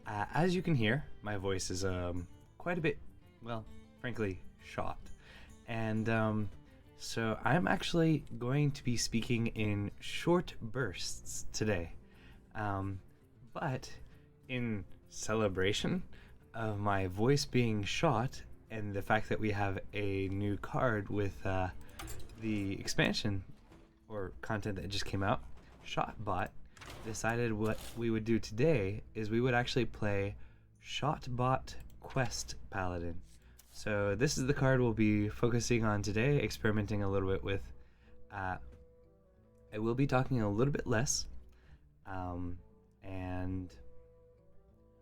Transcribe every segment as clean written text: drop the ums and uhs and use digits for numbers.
As you can hear, my voice is quite a bit, well, frankly, shot. And so I'm actually going to be speaking in short bursts today. But in celebration of my voice being shot and the fact that we have a new card with the expansion or content that just came out, Shotbot decided what we would do today is we would actually play Shotbot Quest Paladin. So this is the card we'll be focusing on today, experimenting a little bit with. I will be talking a little bit less, and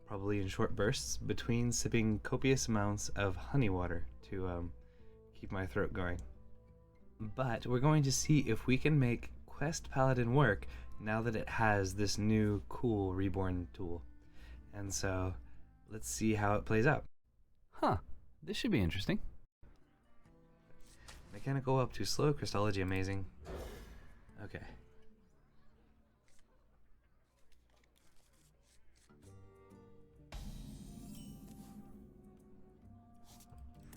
probably in short bursts between sipping copious amounts of honey water to keep my throat going. But we're going to see if we can make Quest Paladin work now that it has this new cool reborn tool. And so let's see how it plays out. Huh, this should be interesting. Mechanical up too slow, Crystology amazing. Okay.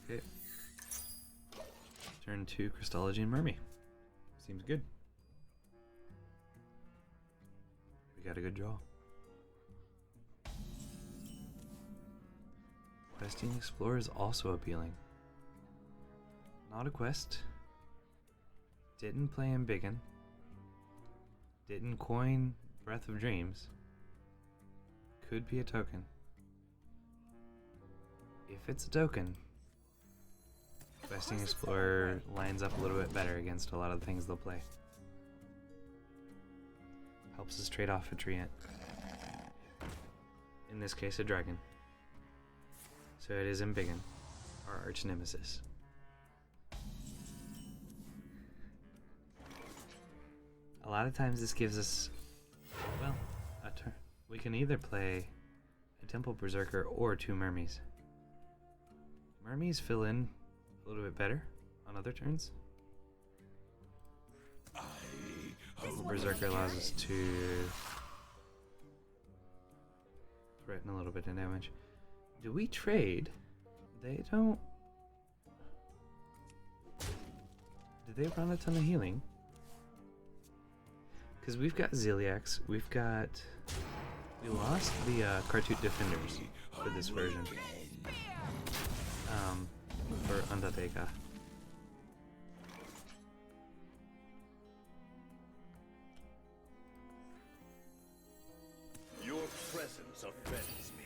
Okay. Turn 2, Crystology and Mermy. Seems good. We got a good draw. Questing Explorer is also appealing. Not a quest. Didn't play Embiggen. Didn't coin Breath of Dreams. Could be a token. If it's a token, Questing Explorer lines up a little bit better against a lot of the things they'll play. Helps us trade off a treant. In this case, a dragon. So it is Embiggen, our arch nemesis. A lot of times this gives us, well, a turn. We can either play a Temple Berserker or 2 Mermies. Mermies fill in a little bit better on other turns. Temple Berserker allows us to threaten a little bit of damage. Do we trade? They don't. Did they run a ton of healing? Because we've got Ziliax, we lost the Kartut Defenders for this version. For Undertaker. Your presence offends me.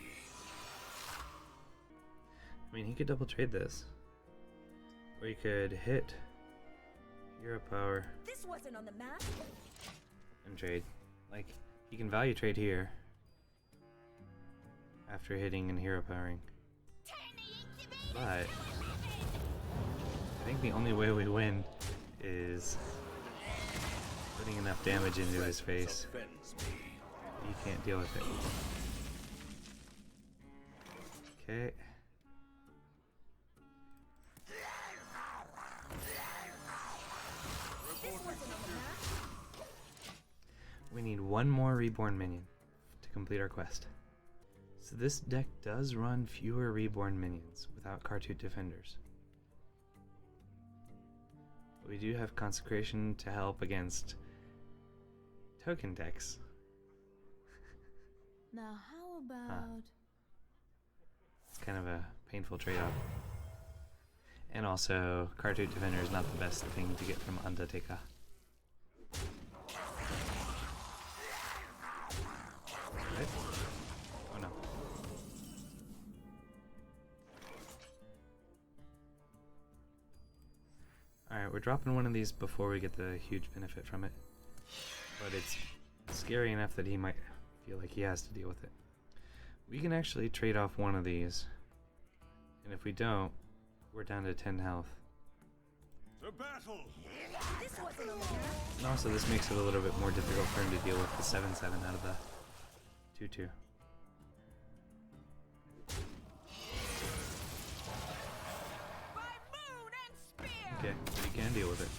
I mean, he could double trade this. Or he could hit Hero Power. This wasn't on the map. And trade. Like, he can value trade here after hitting and hero powering. But I think the only way we win is putting enough damage into his face. He can't deal with it. Okay. We need one more reborn minion to complete our quest. So this deck does run fewer reborn minions without Kartut Defenders. But we do have Consecration to help against token decks. Now how about... It's kind of a painful trade-off. And also, Kartut Defender is not the best thing to get from Undertaker. Right? Oh no. Alright, we're dropping one of these before we get the huge benefit from it. But it's scary enough that he might feel like he has to deal with it. We can actually trade off one of these. And if we don't, we're down to 10 health. To battle! This wasn't on the map. And also this makes it a little bit more difficult for him to deal with the 7/7 out of the 2/2. Okay, but he can deal with it.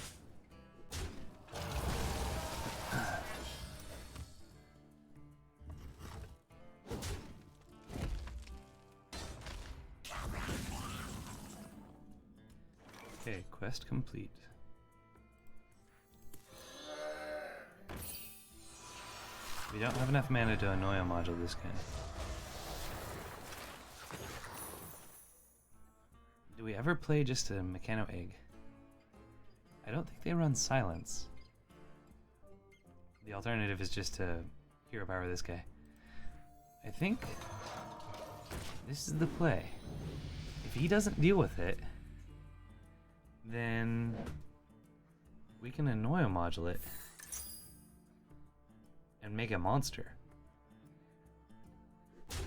Okay, quest complete. We don't have enough mana to annoy a module this game. Do we ever play just a mechano-egg? I don't think they run silence. The alternative is just to hero power this guy. I think this is the play. If he doesn't deal with it, then we can annoy a module it and make a monster.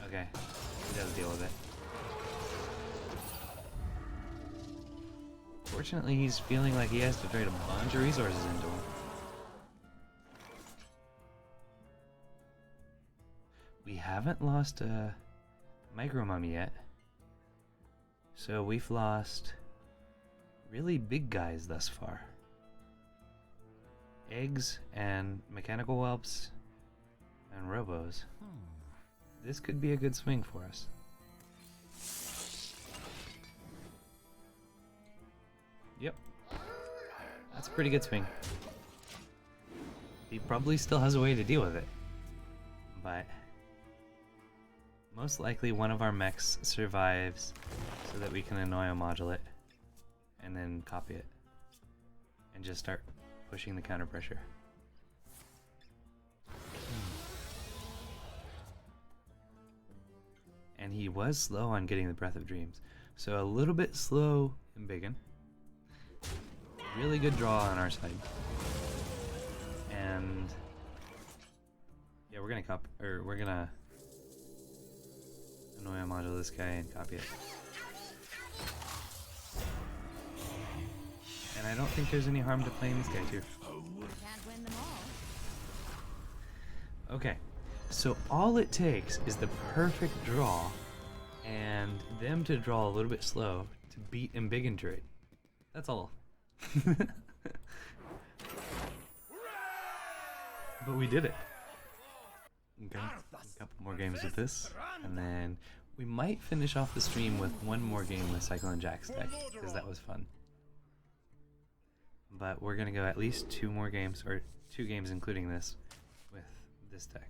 Okay, he does deal with it. Fortunately, he's feeling like he has to trade a bunch of resources into him. We haven't lost a micro mummy yet, so we've lost really big guys thus far. Eggs and mechanical whelps and robos. This could be a good swing for us. Yep. That's a pretty good swing. He probably still has a way to deal with it. But most likely one of our mechs survives so that we can annoy a module it and then copy it and just start pushing the counter pressure. And he was slow on getting the Breath of Dreams. So a little bit slow Embiggen. Really good draw on our side. And yeah, we're gonna annoy a module this guy and copy it. And I don't think there's any harm to playing this guy too. Can't win them all. Okay, so all it takes is the perfect draw and them to draw a little bit slow to beat Embiggen Druid. That's all. But we did it. Okay, a couple more games with this, and then we might finish off the stream with one more game with Cyclone Jack's deck, because that was fun. But we're gonna go at least 2 more games, or 2 games including this, with this deck.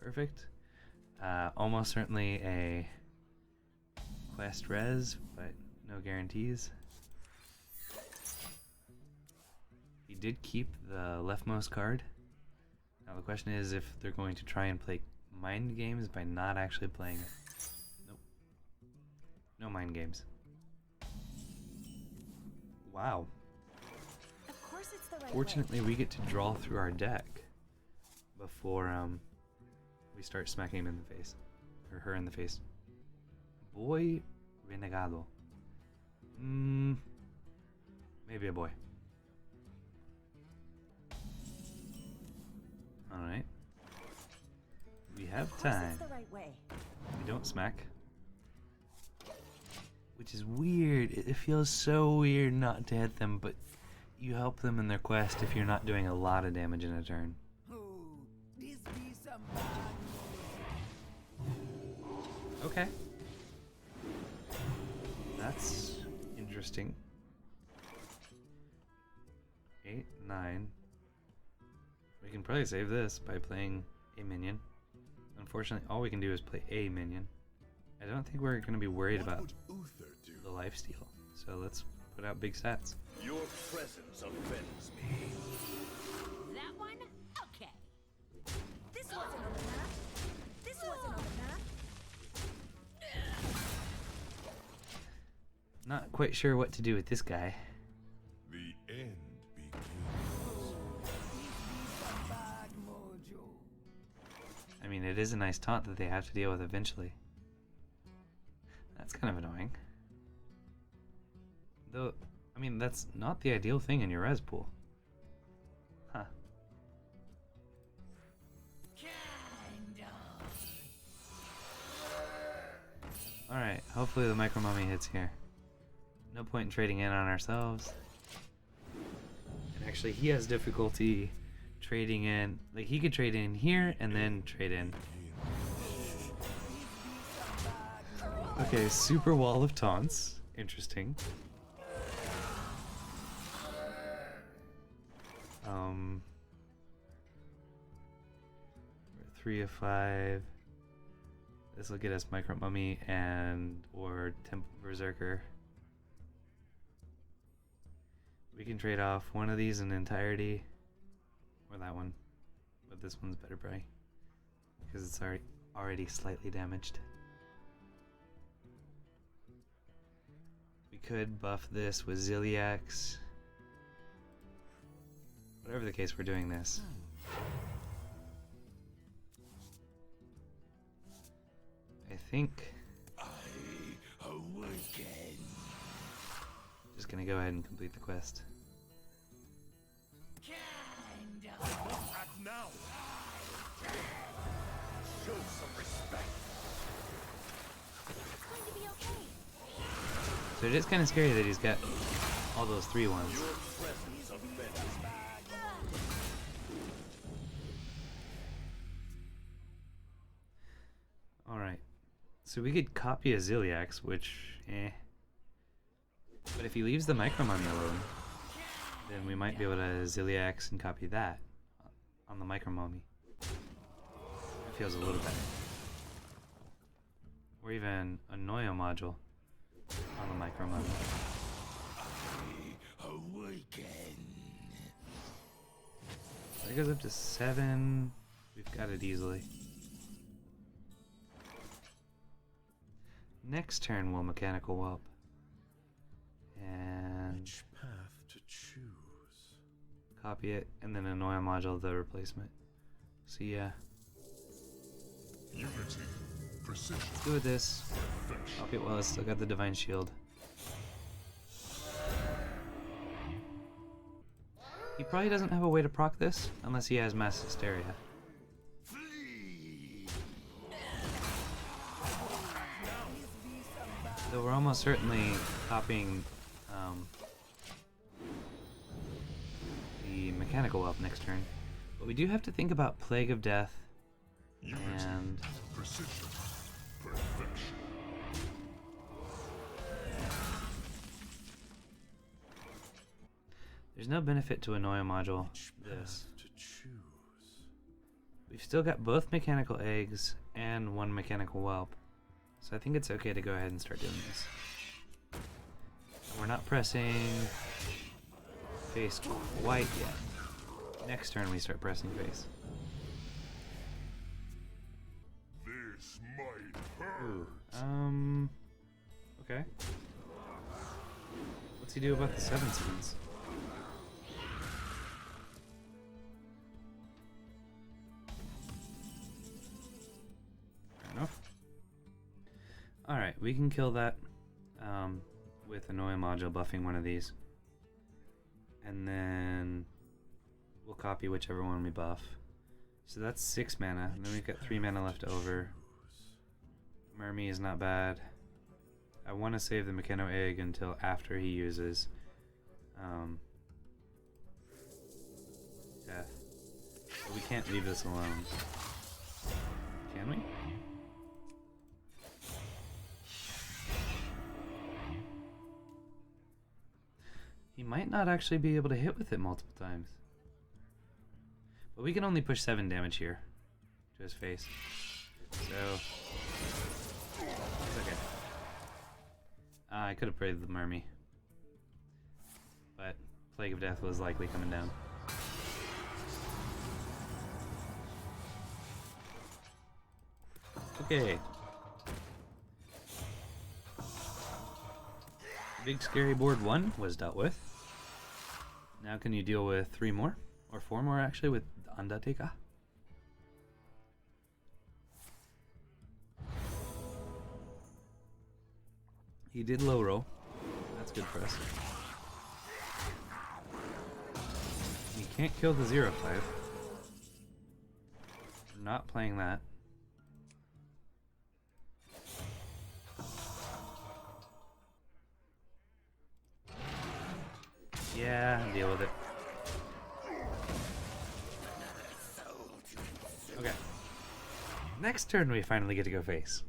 Perfect. Almost certainly a quest res, but no guarantees. He did keep the leftmost card. Now the question is if they're going to try and play mind games by not actually playing it. Nope. No mind games. Wow. Of course it's the right Fortunately, we get to draw through our deck before we start smacking him in the face. Or her in the face. Boy Renegado. Maybe a boy. Alright. We have time. It's the right way. We don't smack. Which is weird. It feels so weird not to hit them, but you help them in their quest if you're not doing a lot of damage in a turn. Okay. That's interesting. 8, 9. We can probably save this by playing a minion. Unfortunately, all we can do is play a minion. I don't think we're going to be worried about the lifesteal. So let's put out big stats. Your presence offends me. That one? Okay. This wasn't on the map. This wasn't on the map. Not quite sure what to do with this guy. The end begins. I mean, it is a nice taunt that they have to deal with eventually. That's kind of annoying. Though, I mean, that's not the ideal thing in your res pool. Huh. Alright, hopefully the micro mummy hits here. No point in trading in on ourselves. And actually, he has difficulty trading in. Like, he could trade in here and then trade in. Okay, super wall of taunts. Interesting. 3 of 5. This will get us Micro Mummy and or Temple Berserker. We can trade off one of these in entirety, or that one, but this one's better probably because it's already slightly damaged. We could buff this with Ziliax. Whatever the case, we're doing this. I think just gonna go ahead and complete the quest. Now. Show some respect. It's going to be okay. So it is kind of scary that he's got all those 3 ones. Your presence offends me. Alright. So we could copy a Ziliax, which, But if he leaves the Micro Mummy alone, then we might be able to Ziliax and copy that on the Micro Mummy. It feels a little better. Or even a Noyo module on the Micro Mummy. That goes up to 7. We've got it easily. Next turn we'll Mechanical Whelp. And Which path to choose? copy it, and then annoy a module the replacement. So yeah, Unity, precision, let's go with this. perfection. Copy it well, it's still got the Divine Shield. He probably doesn't have a way to proc this, unless he has Mass Hysteria. Flee. So we're almost certainly copying the Mechanical Whelp next turn. But we do have to think about Plague of Death Unity, and precision, perfection. there's no benefit to annoy a module. Which This. path to choose? We've still got both mechanical eggs and 1 mechanical whelp. So I think it's okay to go ahead and start doing this. And we're not pressing face quite yet. Next turn we start pressing face. This might hurt. Ooh. Okay. What's he do about the 7 seeds? Fair enough. Alright, we can kill that with Annoy Module buffing one of these. And then we'll copy whichever one we buff. So that's 6 mana, and then we've got 3 mana left over. Mermy is not bad. I want to save the mechano-egg until after he uses Death. But we can't leave this alone. Can we? He might not actually be able to hit with it multiple times. But we can only push 7 damage here to his face. So it's okay. I could have prayed the Mermy. But Plague of Death was likely coming down. Okay. Big Scary Board 1 was dealt with. Now can you deal with 3 more? Or 4 more actually with Undertaker? He did low roll. That's good for us. He can't kill the 0/5. We're not playing that. Yeah, deal with it. Okay. Next turn we finally get to go face.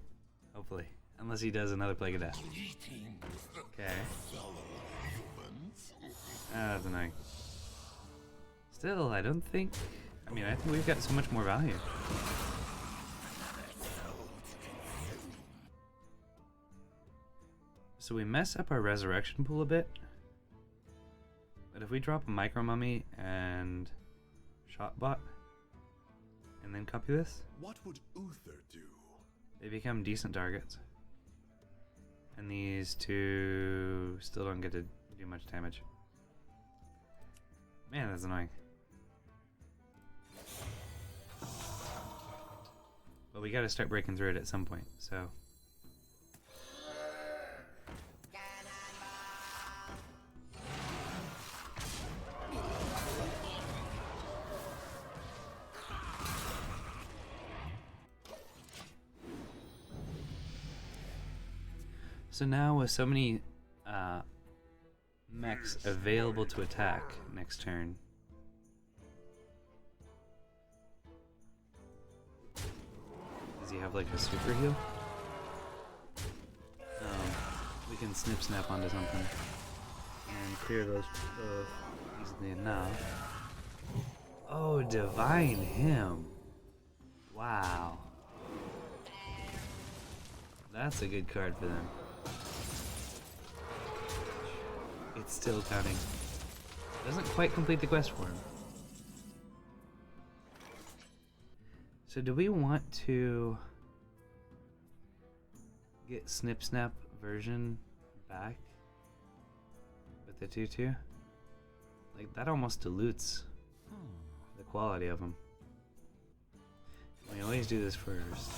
Hopefully. Unless he does another Plague of Death. Okay. That's annoying. Still, I don't think... I mean, I think we've got so much more value. So we mess up our resurrection pool a bit. But if we drop a micro mummy and Shotbot, and then copy this, What would Uther do? they become decent targets. And these two still don't get to do much damage. Man, that's annoying. But we gotta start breaking through it at some point, so. So now with so many mechs available to attack next turn, does he have like a super heal? We can snip snap onto something and clear those easily enough. Oh, divine him! Wow, that's a good card for them. It's still counting. Doesn't quite complete the quest for him. So do we want to get Snip Snap version back with the 2/2? Like, that almost dilutes the quality of them. We always do this first.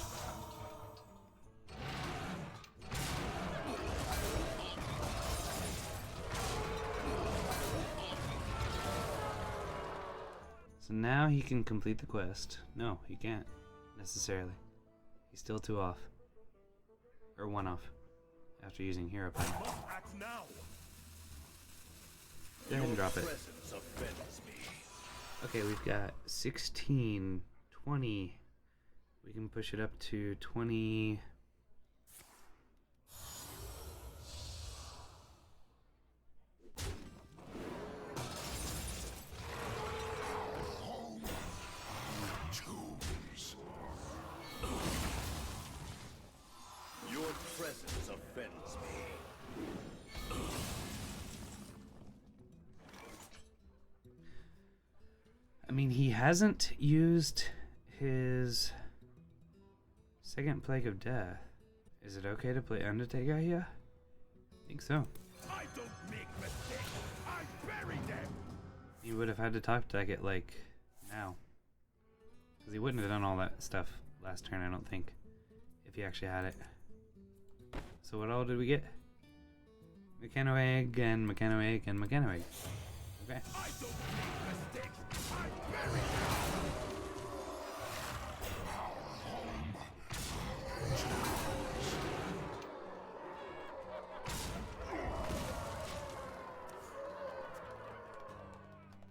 So now he can complete the quest. No, he can't, necessarily. He's still 2 off. Or 1 off, after using Hero Power. Act now. Go ahead and drop it. Okay, we've got 16, 20. We can push it up to 20. Your presence offends me. I mean, he hasn't used his second Plague of Death. Is it okay to play Undertaker here? I think so. I don't make mistakes. I bury them. He would have had to top deck it like now. Because he wouldn't have done all that stuff last turn, I don't think. If he actually had it. So what all did we get? Mechano-egg and mechano-egg and mechano-egg. Okay. I don't make mistakes. I bury them.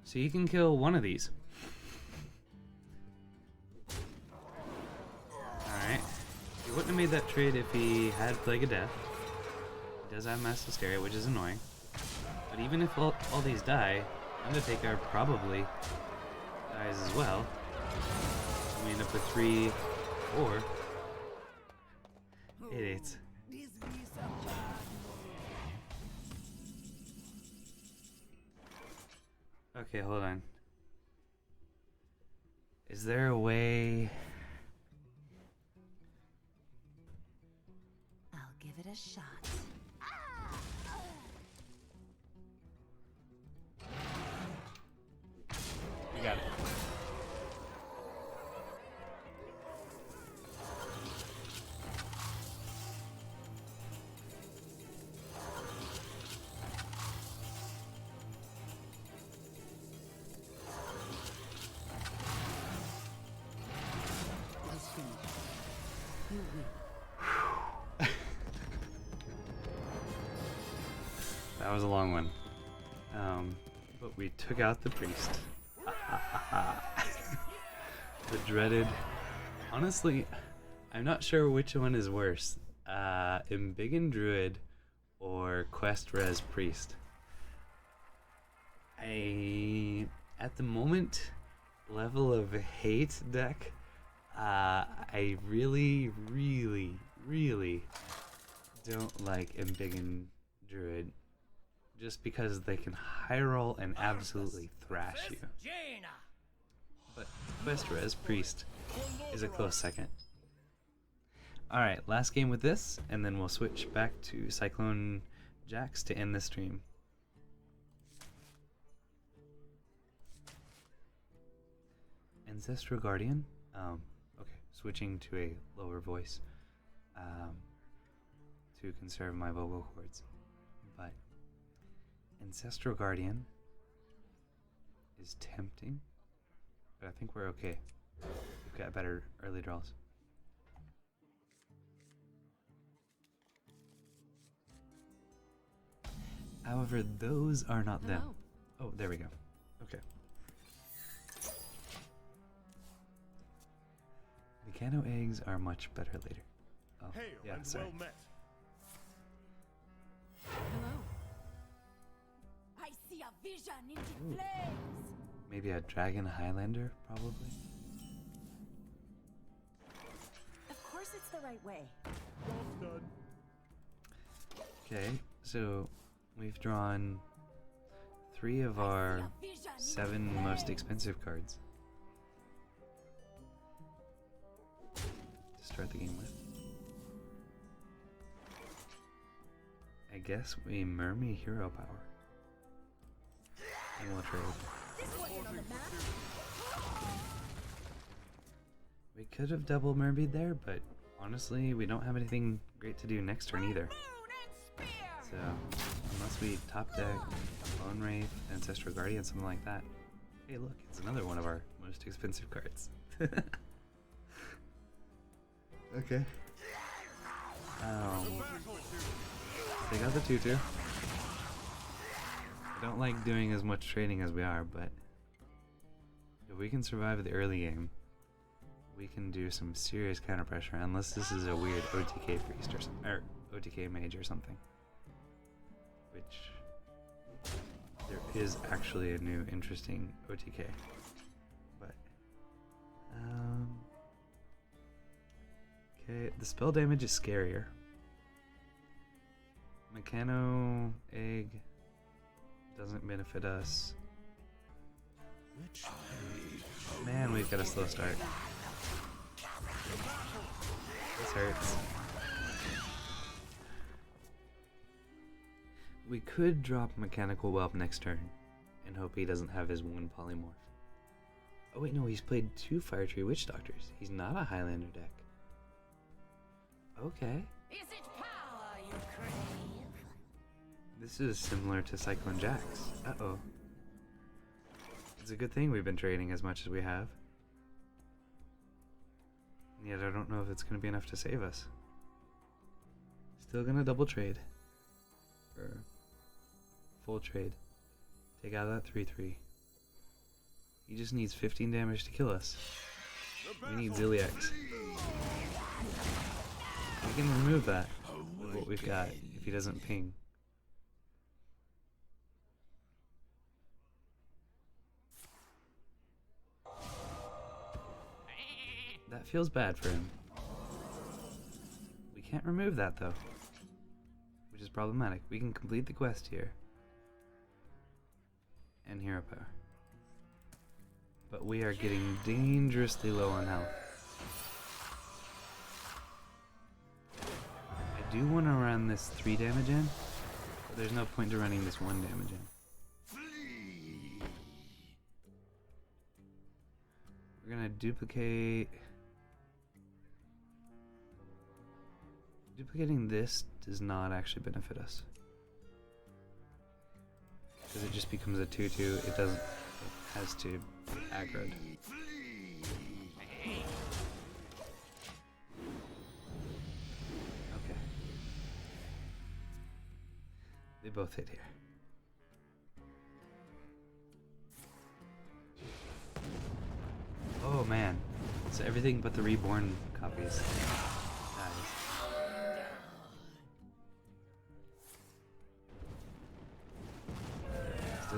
So you can kill one of these. Alright. He wouldn't have made that trade if he had Plague of Death. He does have Mass Hysteria, which is annoying. But even if all these die, Undertaker probably dies as well. We end up with 3, 4. 8/8. Okay, hold on. Is there a way... I'll give it a shot. You got it. That was a long one. But we took out the priest. The dreaded. Honestly, I'm not sure which one is worse. Embiggen Druid or Quest Res Priest. At the moment, level of hate deck, I really, really, really don't like Embiggen Druid just because they can high roll and absolutely thrash you. But Quest Res Priest is a close second. Alright, last game with this, and then we'll switch back to Cyclone Jax to end the stream. Ancestral Guardian? Okay, switching to a lower voice to conserve my vocal cords. But Ancestral Guardian is tempting, but I think we're okay. We've got better early draws. However, those are not them. Oh, there we go. Okay. Mechano-eggs are much better later. Oh, Hail yeah, and sorry. well met. Hello. I see a vision in the flames. Maybe a dragon Highlander, probably. Of course, it's the right way. Job's done. Okay, so we've drawn 3 of our 7 most expensive cards to start the game with. I guess we Mermy Hero Power. And we'll trade. This wasn't on the map. We could have double Mermaid there, but honestly, we don't have anything great to do next turn either. So, unless we top deck Bone Wraith, Ancestral Guardian, something like that. Hey look, it's another one of our most expensive cards. Okay. They got the 2-2. I don't like doing as much trading as we are, but if we can survive the early game, we can do some serious counter pressure, unless this is a weird OTK priest or something, or OTK mage or something. Which there is actually a new interesting OTK, but okay, the spell damage is scarier. Mechano-egg doesn't benefit us. Man, we've got a slow start. This hurts. We could drop Mechanical Whelp next turn and hope he doesn't have his 1 polymorph. Oh wait, no, he's played 2 Fire Tree Witch Doctors. He's not a Highlander deck. Okay. Is it power you crave? This is similar to Cyclone Jax. Uh-oh. It's a good thing we've been trading as much as we have. And yet I don't know if it's going to be enough to save us. Still going to double trade. Or full trade. Take out that 3-3. He just needs 15 damage to kill us. We need Ziliax. We can remove that with what we've got if he doesn't ping. That feels bad for him. We can't remove that though, which is problematic. We can complete the quest here and hero power, but we are getting dangerously low on health. I do want to run this 3 damage in, but there's no point to running this 1 damage in. We're gonna duplicate. Duplicating this does not actually benefit us, because it just becomes a 2-2. It doesn't. It has to be aggroed. Okay. They both hit here. Oh man. So everything but the reborn copies dies.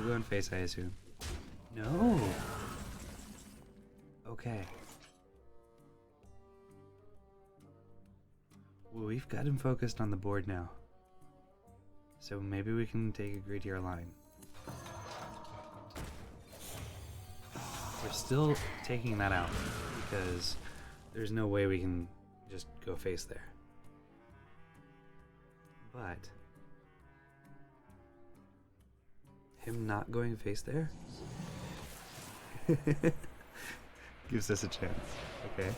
Still going face, I assume. No! Okay. Well, we've got him focused on the board now. So maybe we can take a greedier line. We're still taking that out because there's no way we can just go face there. But him not going face there gives us a chance. Okay.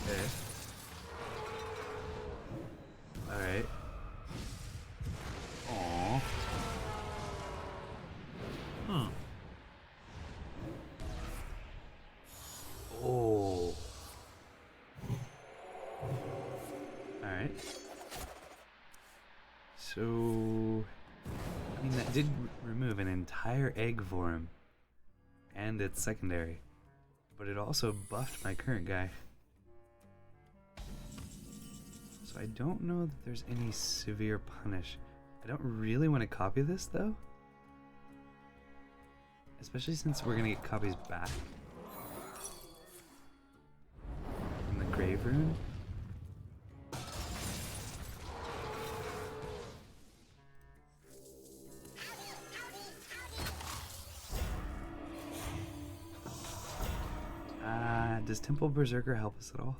Okay. Alright. Aww. Hmm. Oh. Alright. So, I mean, that did remove an entire egg for him. And its secondary. But it also buffed my current guy. So I don't know that there's any severe punish. I don't really want to copy this though. Especially since we're gonna get copies back. From the grave rune. Does Temple Berserker help us at all?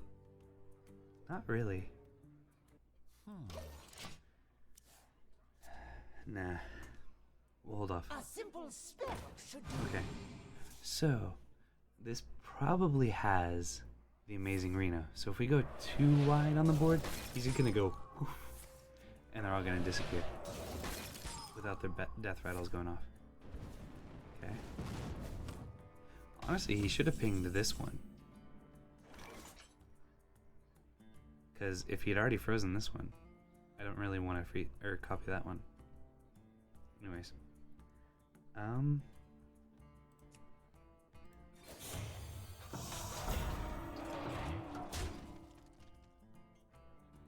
Not really. Nah. We'll hold off. A simple spell should do. Okay. So, this probably has the amazing Reno. So if we go too wide on the board, he's just gonna go poof, and they're all gonna disappear without their death rattles going off. Okay. Honestly, he should have pinged this one. Because if he'd already frozen this one, I don't really want to copy that one. Anyways.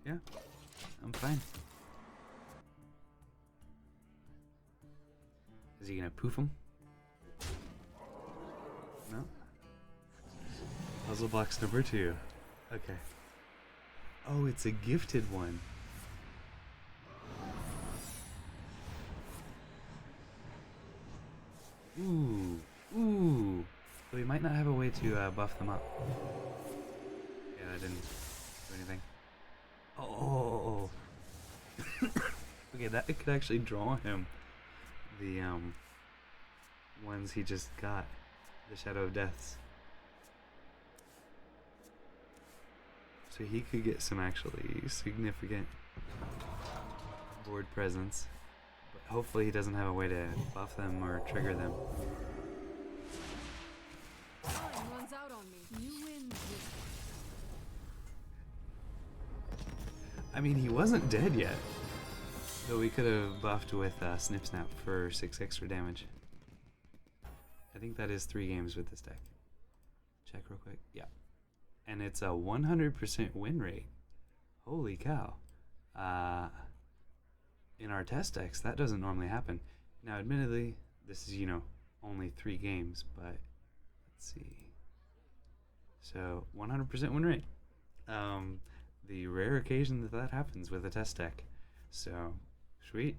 Yeah, I'm fine. Is he gonna poof him? No? Puzzle box number 2. Okay. Oh, it's a gifted one. Ooh. Ooh. So we might not have a way to buff them up. Yeah, that didn't do anything. Oh. Okay, that could actually draw him the ones he just got. The Shadow of Deaths. So he could get some actually significant board presence. But hopefully he doesn't have a way to buff them or trigger them. Time runs out on me. You win this one. I mean, he wasn't dead yet. So we could have buffed with Snip Snap for 6 extra damage. I think that is 3 games with this deck. Check real quick. Yeah. And it's a 100% win rate. Holy cow. In our test decks, that doesn't normally happen. Now, admittedly, this is, only 3 games, but let's see. So, 100% win rate. The rare occasion that happens with a test deck. So, sweet.